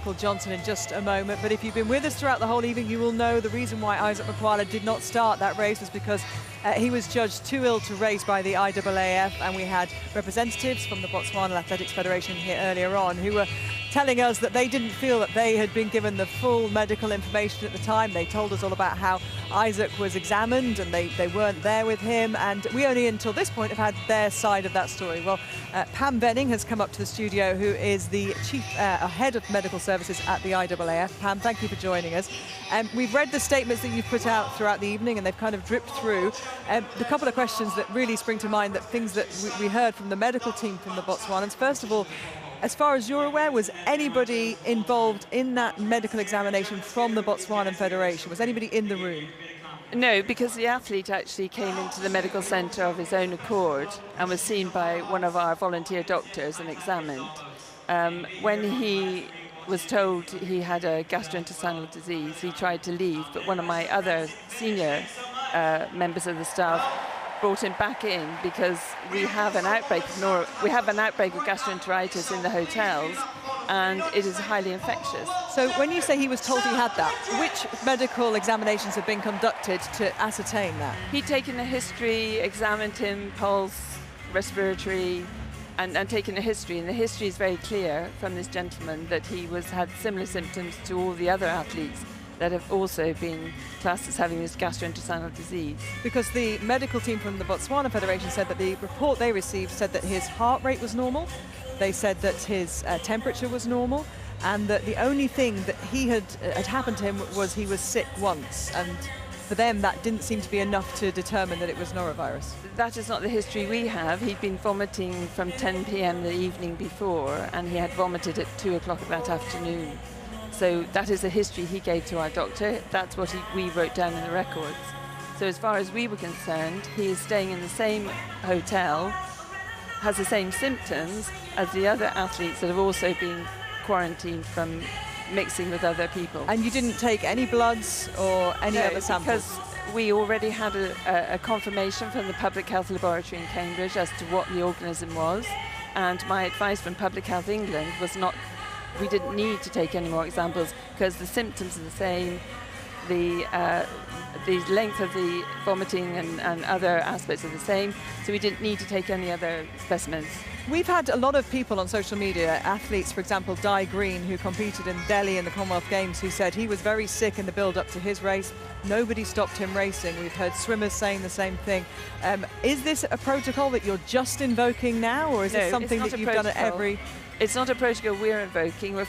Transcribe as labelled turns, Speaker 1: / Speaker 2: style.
Speaker 1: Michael Johnson in just a moment, but if you've been with us throughout the whole evening, you will know the reason why Isaac Makwala did not start that race was because he was judged too ill to race by the IAAF, and we had representatives from the Botswanian Athletics Federation here earlier on who were telling us that they didn't feel that they had been given the full medical information at the time. They told us all about how Isaac was examined and they weren't there with him, and we only until this point have had their side of that story. Well, Pam Benning has come up to the studio, who is the head of medical services at the IAAF. Pam, thank you for joining us. We've read the statements that you've put out throughout the evening, and they've kind of dripped through. The couple of questions that really spring to mind, that things that we heard from the medical team from the Botswanans. First of all, as far as you're aware, was anybody involved in that medical examination from the Botswanan Federation? Was anybody in the room?
Speaker 2: No, because the athlete actually came into the medical centre of his own accord and was seen by one of our volunteer doctors and examined. When he was told he had a gastrointestinal disease, he tried to leave, but one of my other senior members of the staff brought him back in because we have an outbreak of gastroenteritis in the hotels, and it is highly infectious.
Speaker 1: So when you say he was told he had that, which medical examinations have been conducted to ascertain that?
Speaker 2: He'd taken a history, examined him, pulse, respiratory, and taken a history, and the history is very clear from this gentleman that he had similar symptoms to all the other athletes that have also been classed as having this gastrointestinal disease.
Speaker 1: Because the medical team from the Botswana Federation said that the report they received said that his heart rate was normal, they said that his temperature was normal, and that the only thing that had happened to him was he was sick once, and for them that didn't seem to be enough to determine that it was norovirus.
Speaker 2: That is not the history we have. He'd been vomiting from 10 p.m. the evening before, and he had vomited at 2 o'clock that afternoon. So that is the history he gave to our doctor. That's what we wrote down in the records. So as far as we were concerned, he is staying in the same hotel, has the same symptoms as the other athletes that have also been quarantined from mixing with other people.
Speaker 1: And you didn't take any bloods or any other samples?
Speaker 2: Because we already had a confirmation from the Public Health Laboratory in Cambridge as to what the organism was, and my advice from Public Health England was we didn't need to take any more examples because the symptoms are the same, the length of the vomiting and other aspects are the same, so we didn't need to take any other specimens.
Speaker 1: We've had a lot of people on social media, athletes, for example, Di Green, who competed in Delhi in the Commonwealth Games, who said he was very sick in the build-up to his race. Nobody stopped him racing. We've heard swimmers saying the same thing. Is this a protocol that you're just invoking now, or is it something that you've done at every...
Speaker 2: It's not a protocol we're invoking. We're